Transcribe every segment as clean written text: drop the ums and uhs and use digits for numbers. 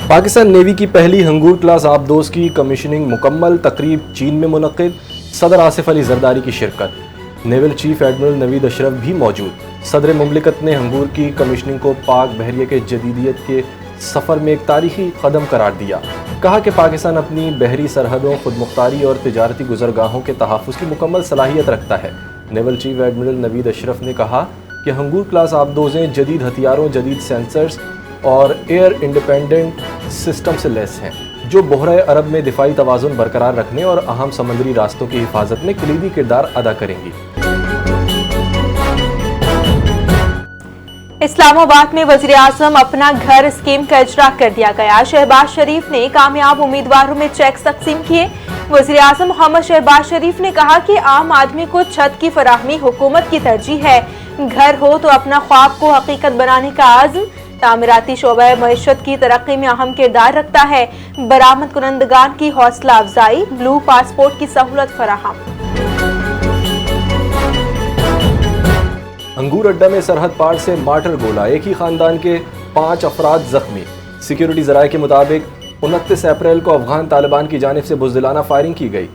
Pakistan navy کی پہلی Hangor class آبدوز کی کمیشننگ مکمل، تقریب چین میں منعقد، صدر آصف علی زرداری کی شرکت، نیول چیف ایڈمرل نوید اشرف بھی موجود۔ صدر مملکت نے ہنگور کی کمیشننگ کو پاک بحریہ کے جدیدیت کے سفر میں ایک تاریخی قدم قرار دیا۔ کہا کہ پاکستان اپنی بحری سرحدوں، خود مختاری اور تجارتی گزرگاہوں کے تحفظ کی مکمل صلاحیت رکھتا ہے۔ نیول چیف ایڈمرل نوید اشرف نے کہا کہ ہنگور کلاس آبدوزیں جدید ہتھیاروں، جدید سینسرز اور ایئر انڈیپینڈنٹ سسٹم سے لیس ہیں، جو بحرہ عرب میں دفاعی توازن برقرار رکھنے اور اہم سمندری راستوں کی حفاظت میں کلیدی کردار ادا کریں گی۔ اسلام آباد میں وزیر اعظم اپنا گھر اسکیم کا اجرا کر دیا گیا۔ شہباز شریف نے کامیاب امیدواروں میں چیک تقسیم کیے۔ وزیر اعظم محمد شہباز شریف نے کہا کہ عام آدمی کو چھت کی فراہمی حکومت کی ترجیح ہے۔ گھر ہو تو اپنا خواب کو حقیقت بنانے کا عزم تعمیراتی شعبہ معیشت کی ترقی میں اہم کردار رکھتا ہے۔ برآمد کنندگان کی حوصلہ افزائی، بلو پاسپورٹ کی سہولت فراہم۔ انگور اڈہ میں سرحد پار سے مارٹر گولہ، ایک ہی خاندان کے 5 افراد زخمی۔ سیکیورٹی ذرائع کے مطابق 29 اپریل کو افغان طالبان کی جانب سے بزدلانہ فائرنگ کی گئی۔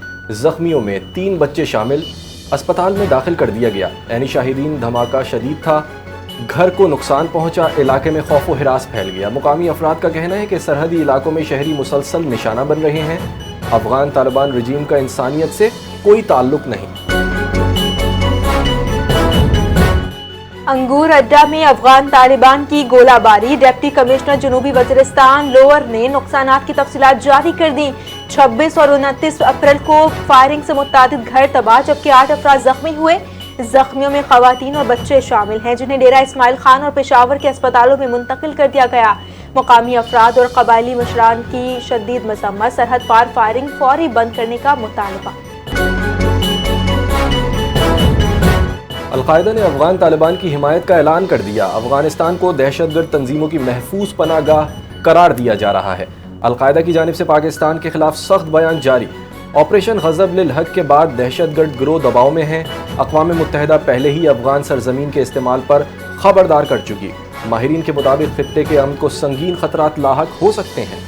زخمیوں میں 3 بچے شامل، اسپتال میں داخل کر دیا گیا۔ عینی شاہدین دھماکہ شدید تھا، گھر کو نقصان پہنچا، علاقے میں خوف و ہراس پھیل گیا۔ مقامی افراد کا کہنا ہے کہ سرحدی علاقوں میں شہری مسلسل نشانہ بن رہے ہیں۔ افغان طالبان رجیم کا انسانیت سے کوئی تعلق نہیں۔ انگور اڈہ میں افغان طالبان کی گولہ باری، ڈپٹی کمشنر جنوبی وزیرستان لوور نے نقصانات کی تفصیلات جاری کر دیں۔ 26 اور 29 اپریل کو فائرنگ سے متعدد گھر تباہ، جبکہ 8 افراد زخمی ہوئے۔ زخمیوں میں خواتین اور بچے شامل ہیں، جنہیں ڈیرہ اسماعیل خان اور پشاور کے اسپتالوں میں منتقل کر دیا گیا۔ مقامی افراد اور قبائلی مشران کی شدید مذمت، سرحد پار فائرنگ فوری بند کرنے کا مطالبہ۔ القاعدہ نے افغان طالبان کی حمایت کا اعلان کر دیا۔ افغانستان کو دہشت گرد تنظیموں کی محفوظ پناہ گاہ قرار دیا جا رہا ہے۔ القاعدہ کی جانب سے پاکستان کے خلاف سخت بیان جاری۔ آپریشن غضب للحق کے بعد دہشت گرد گروہ دباؤ میں ہیں۔ اقوام متحدہ پہلے ہی افغان سرزمین کے استعمال پر خبردار کر چکی۔ ماہرین کے مطابق خطے کے امن کو سنگین خطرات لاحق ہو سکتے ہیں۔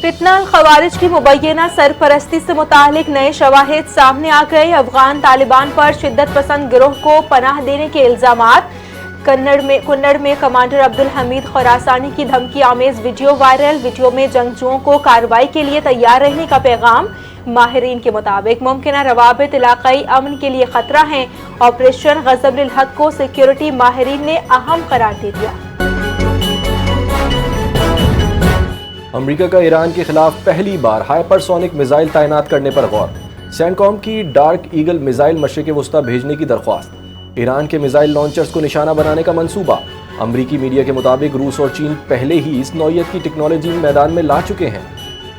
فتنہ الخوارج کی مبینہ سرپرستی سے متعلق نئے شواہد سامنے آ گئے۔ افغان طالبان پر شدت پسند گروہ کو پناہ دینے کے الزامات۔ کنڑ میں کمانڈر عبدالحمید خراسانی کی دھمکی آمیز ویڈیو وائرل، ویڈیو میں جنگجوؤں کو کارروائی کے لیے تیار رہنے کا پیغام۔ ماہرین کے مطابق ممکنہ روابط علاقائی امن کے لیے خطرہ ہیں۔ آپریشن غضب للحق کو سیکیورٹی ماہرین نے اہم قرار دے دیا۔ امریکہ کا ایران کے خلاف پہلی بار ہائپر سونک میزائل تعینات کرنے پر غور۔ سینٹ کام کی ڈارک ایگل میزائل مشرق وسطی بھیجنے کی درخواست۔ ایران کے میزائل لانچرز کو نشانہ بنانے کا منصوبہ۔ امریکی میڈیا کے مطابق روس اور چین پہلے ہی اس نوعیت کی ٹیکنالوجی میدان میں لا چکے ہیں۔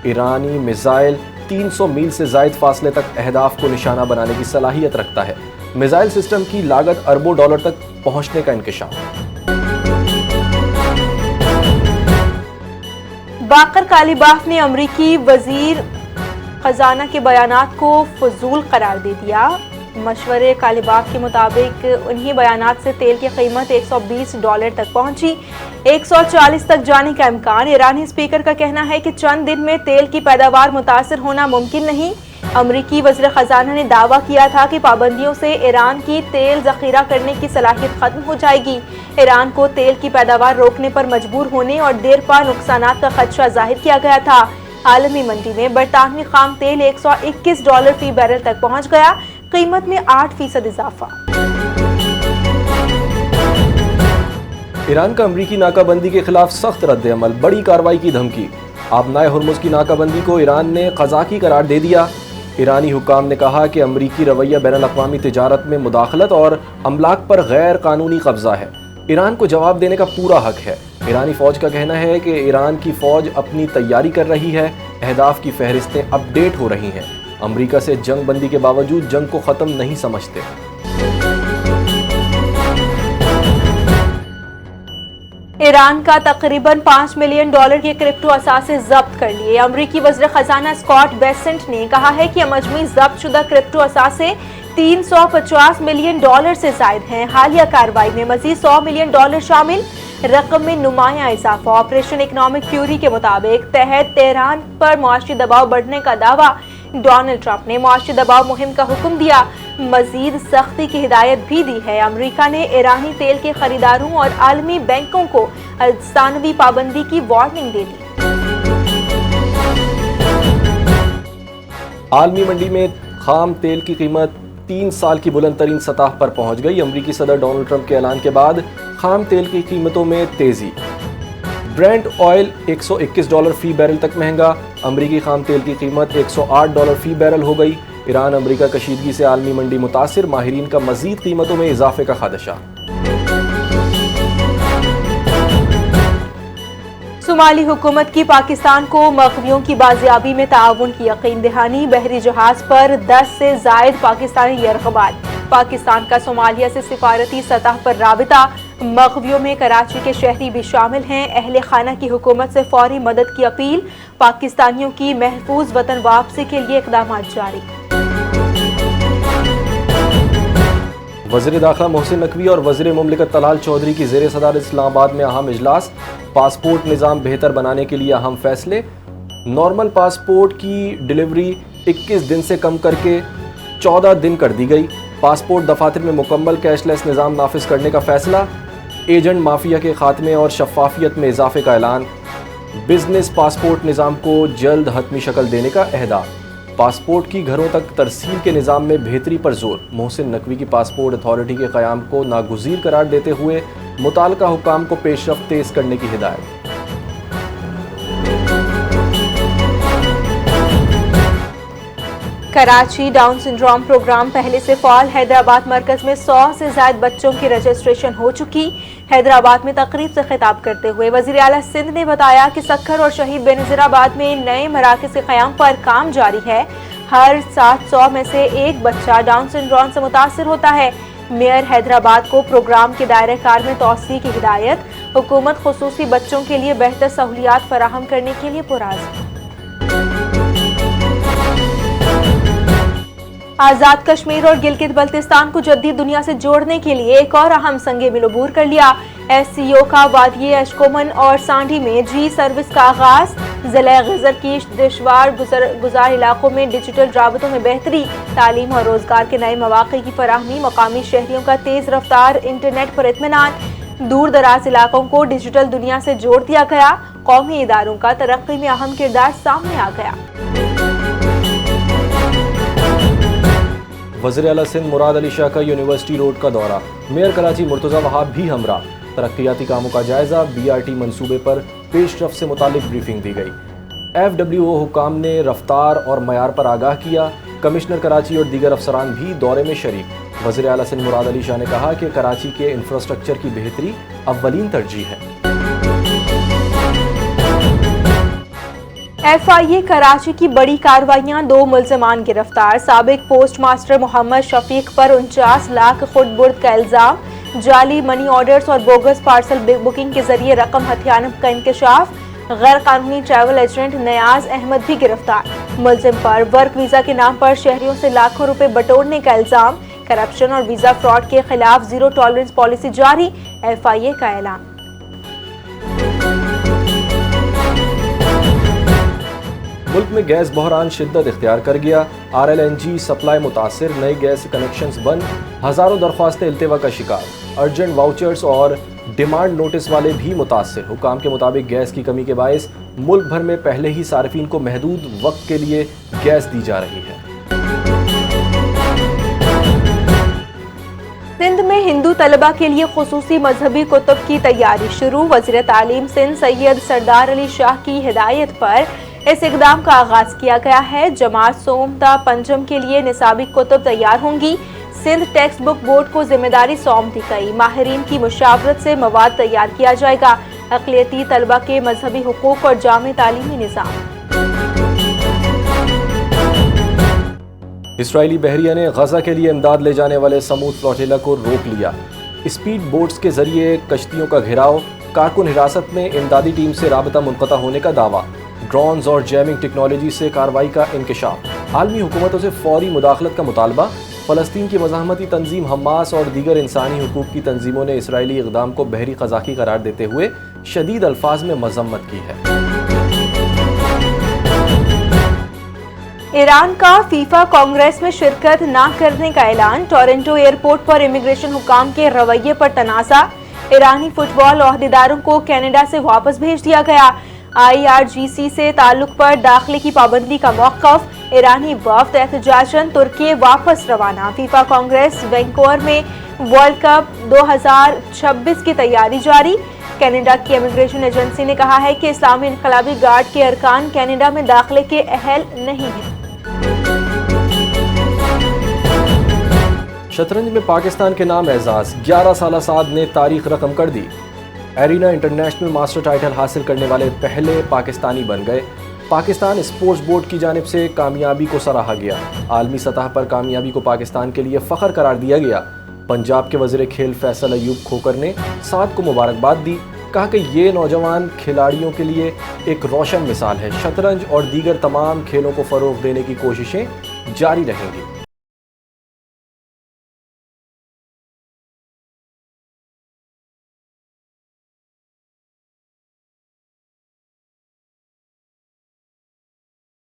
ایرانی میزائل 300 میل سے زائد فاصلے تک اہداف کو نشانہ بنانے کی صلاحیت رکھتا ہے۔ میزائل سسٹم کی لاگت اربوں ڈالر تک پہنچنے کا انکشاف۔ باقر کالیباف نے امریکی وزیر خزانہ کے بیانات کو فضول قرار دے دیا۔ مشورے کالیباف کے مطابق انہی بیانات سے تیل کی قیمت $120 تک پہنچی، 140 تک جانے کا امکان۔ ایرانی اسپیکر کا کہنا ہے کہ چند دن میں تیل کی پیداوار متاثر ہونا ممکن نہیں۔ امریکی وزیر خزانہ نے دعویٰ کیا تھا کہ پابندیوں سے ایران کی تیل ذخیرہ کرنے کی صلاحیت ختم ہو جائے گی۔ ایران کو تیل کی پیداوار روکنے پر مجبور ہونے اور دیر پا نقصانات کا خدشہ ظاہر کیا گیا تھا۔ عالمی منڈی میں برطانوی خام تیل $121 فی بیرل تک پہنچ گیا، قیمت میں 8% اضافہ۔ ایران کا امریکی ناکہ بندی کے خلاف سخت رد عمل، بڑی کارروائی کی دھمکی۔ آبنائے ہرمز کی ناکہ بندی کو ایران نے قزاقی قرار دے دیا۔ ایرانی حکام نے کہا کہ امریکی رویہ بین الاقوامی تجارت میں مداخلت اور املاک پر غیر قانونی قبضہ ہے۔ ایران کو جواب دینے کا پورا حق ہے۔ ایرانی فوج کا کہنا ہے کہ ایران کی فوج اپنی تیاری کر رہی ہے، اہداف کی فہرستیں اپ ڈیٹ ہو رہی ہیں۔ امریکہ سے جنگ بندی کے باوجود جنگ کو ختم نہیں سمجھتے۔ ایران کا تقریباً $5 ملین کے کرپٹو اثاثے ضبط کر لیے۔ امریکی وزیر خزانہ اسکاٹ بیسنٹ نے کہا ہے کہ مجموعی ضبط شدہ کرپٹو اثاثے $350 ملین سے زائد ہیں۔ حالیہ کارروائی میں مزید $100 ملین شامل۔ رقم میں نمایاں اضافہ۔ آپریشن اکنامک فیوری کے مطابق تحت تہران پر معاشی دباؤ بڑھنے کا دعویٰ۔ ڈونلڈ ٹرمپ نے معاشی دباؤ مہم کا حکم دیا، مزید سختی کی ہدایت بھی دی ہے۔ امریکہ نے ایرانی تیل کے خریداروں اور عالمی بینکوں کو ثانوی پابندی کی وارننگ دے دی۔ عالمی منڈی میں خام تیل کی قیمت 3 سال کی بلند ترین سطح پر پہنچ گئی۔ امریکی صدر ڈونلڈ ٹرمپ کے اعلان کے بعد خام تیل کی قیمتوں میں تیزی۔ برینٹ آئل $121 فی بیرل تک مہنگا۔ امریکی خام تیل کی قیمت $108 فی بیرل ہو گئی۔ ایران امریکہ کشیدگی سے عالمی منڈی متاثر، ماہرین کا مزید قیمتوں میں اضافے کا خدشہ۔ صومالی حکومت کی پاکستان کو مغویوں کی بازیابی میں تعاون کی یقین دہانی۔ بحری جہاز پر 10 سے زائد پاکستانی یرغمال۔ پاکستان کا صومالیہ سے سفارتی سطح پر رابطہ۔ مغویوں میں کراچی کے شہری بھی شامل ہیں۔ اہل خانہ کی حکومت سے فوری مدد کی اپیل۔ پاکستانیوں کی محفوظ وطن واپسی کے لیے اقدامات جاری۔ وزیر داخلہ محسن نقوی اور وزیر مملکت طلال چودھری کی زیر صدارت اسلام آباد میں اہم اجلاس۔ پاسپورٹ نظام بہتر بنانے کے لیے اہم فیصلے۔ نارمل پاسپورٹ کی ڈیلیوری 21 دن سے کم کر کے 14 دن کر دی گئی۔ پاسپورٹ دفاتر میں مکمل کیش لیس نظام نافذ کرنے کا فیصلہ۔ ایجنٹ مافیا کے خاتمے اور شفافیت میں اضافے کا اعلان۔ بزنس پاسپورٹ نظام کو جلد حتمی شکل دینے کا عہدہ۔ پاسپورٹ کی گھروں تک ترسیل کے نظام میں بہتری پر زور۔ محسن نقوی کی پاسپورٹ اتھارٹی کے قیام کو ناگزیر قرار دیتے ہوئے متعلقہ حکام کو پیش رفت تیز کرنے کی ہدایت۔ کراچی ڈاؤن سنڈروم پروگرام پہلے سے فعال۔ حیدرآباد مرکز میں 100 سے زائد بچوں کی رجسٹریشن ہو چکی۔ حیدرآباد میں تقریب سے خطاب کرتے ہوئے وزیر اعلیٰ سندھ نے بتایا کہ سکھر اور شہید بے نظیر آباد میں نئے مراکز کے قیام پر کام جاری ہے۔ ہر 700 میں سے ایک بچہ ڈاؤن سنڈروم سے متاثر ہوتا ہے۔ میئر حیدرآباد کو پروگرام کے دائرہ کار میں توسیع کی ہدایت۔ حکومت خصوصی بچوں کے لیے بہتر سہولیات فراہم کرنے کے لیے پرعزم۔ آزاد کشمیر اور گلگت بلتستان کو جدید دنیا سے جوڑنے کے لیے ایک اور اہم سنگ میل عبور کر لیا۔ ایس سی او کا وادی اشکومن اور سانڈھی میں جی سروس کا آغاز۔ ضلع غزر کی دشوار گزار علاقوں میں ڈیجیٹل رابطوں میں بہتری۔ تعلیم اور روزگار کے نئے مواقع کی فراہمی۔ مقامی شہریوں کا تیز رفتار انٹرنیٹ پر اطمینان۔ دور دراز علاقوں کو ڈیجیٹل دنیا سے جوڑ دیا گیا۔ قومی اداروں کا ترقی میں اہم کردار سامنے آ گیا۔ وزیر اعلیٰ سندھ مراد علی شاہ کا یونیورسٹی روڈ کا دورہ۔ میئر کراچی مرتضی وہاب بھی ہمراہ۔ ترقیاتی کاموں کا جائزہ۔ بی آر ٹی منصوبے پر پیش رفت سے متعلق بریفنگ دی گئی۔ ایف ڈبلیو او حکام نے رفتار اور معیار پر آگاہ کیا۔ کمشنر کراچی اور دیگر افسران بھی دورے میں شریک۔ وزیر اعلیٰ سندھ مراد علی شاہ نے کہا کہ کراچی کے انفراسٹرکچر کی بہتری اولین ترجیح ہے۔ ایف آئی اے کراچی کی بڑی کارروائیاں، 2 ملزمان گرفتار۔ سابق پوسٹ ماسٹر محمد شفیق پر 49 لاکھ خرد برد کا الزام۔ جعلی منی آرڈرز اور بوگس پارسل بکنگ کے ذریعے رقم ہتھیانے کا انکشاف۔ غیر قانونی ٹریول ایجنٹ نیاز احمد بھی گرفتار۔ ملزم پر ورک ویزا کے نام پر شہریوں سے لاکھوں روپے بٹورنے کا الزام۔ کرپشن اور ویزا فراڈ کے خلاف زیرو ٹالرنس پالیسی جاری۔ ایف آئی اے کا اعلان۔ ملک میں گیس بحران شدت اختیار کر گیا۔ R L N G supply متاثر، نئے گیس کنیکشنز بند، ہزاروں درخواستیں التوا کا شکار۔ ارجنٹ واؤچرز اور ڈیمانڈ نوٹس والے بھی متاثر۔ حکام کے مطابق گیس کی کمی کے باعث ملک بھر میں پہلے ہی صارفین کو محدود وقت کے لیے گیس دی جا رہی ہے۔ سندھ میں ہندو طلبہ کے لیے خصوصی مذہبی کتب کی تیاری شروع۔ وزیر تعلیم سندھ سید سردار علی شاہ کی ہدایت پر اس اقدام کا آغاز کیا گیا ہے۔ جماعت سوم تا پنجم کے لیے نصابی کتب تیار ہوں گی۔ سندھ ٹیکسٹ بک بورڈ کو ذمہ داری سونپ دی گئی۔ ماہرین کی مشاورت سے مواد تیار کیا جائے گا۔ اقلیتی طلبہ کے مذہبی حقوق اور جامع تعلیمی نظام۔ اسرائیلی بحریہ نے غزہ کے لیے امداد لے جانے والے سمود فلوٹیلا کو روک لیا۔ اسپیڈ بوٹس کے ذریعے کشتیوں کا گھیراؤ۔ کارکن حراست میں، امدادی ٹیم سے رابطہ منقطع ہونے کا دعویٰ۔ ڈرونز اور جیمنگ ٹیکنالوجی سے کارروائی کا انکشاف۔ عالمی حکومتوں سے فوری مداخلت کا مطالبہ۔ فلسطین کی مزاحمتی تنظیم حماس اور دیگر انسانی حقوق کی تنظیموں نے اسرائیلی اقدام کو بحری قزاقی قرار دیتے ہوئے شدید الفاظ میں مذمت کی ہے۔ ایران کا فیفا کانگریس میں شرکت نہ کرنے کا اعلان، ٹورنٹو ایئرپورٹ پر امیگریشن حکام کے رویے پر تنازع، ایرانی فٹ بال عہدیداروں کو کینیڈا سے واپس بھیج دیا گیا، IRGC سے تعلق پر داخلے کی پابندی کا موقف، ایرانی وفد احتجاجاً ترکی واپس روانہ، فیفا کانگریس وینکوور میں ورلڈ کپ 2026 کی تیاری جاری، کینیڈا کی امیگریشن ایجنسی نے کہا ہے کہ اسلامی انقلابی گارڈ کے ارکان کینیڈا میں داخلے کے اہل نہیں ہیں۔ شطرنج میں پاکستان کے نام اعزاز، 11 سالہ سعد نے تاریخ رقم کر دی، ایرینا انٹرنیشنل ماسٹر ٹائٹل حاصل کرنے والے پہلے پاکستانی بن گئے، پاکستان اسپورٹس بورڈ کی جانب سے کامیابی کو سراہا گیا، عالمی سطح پر کامیابی کو پاکستان کے لیے فخر قرار دیا گیا، پنجاب کے وزیر کھیل فیصل ایوب کھوکر نے سعد کو مبارکباد دی، کہا کہ یہ نوجوان کھلاڑیوں کے لیے ایک روشن مثال ہے، شطرنج اور دیگر تمام کھیلوں کو فروغ دینے کی کوششیں جاری رہیں گی۔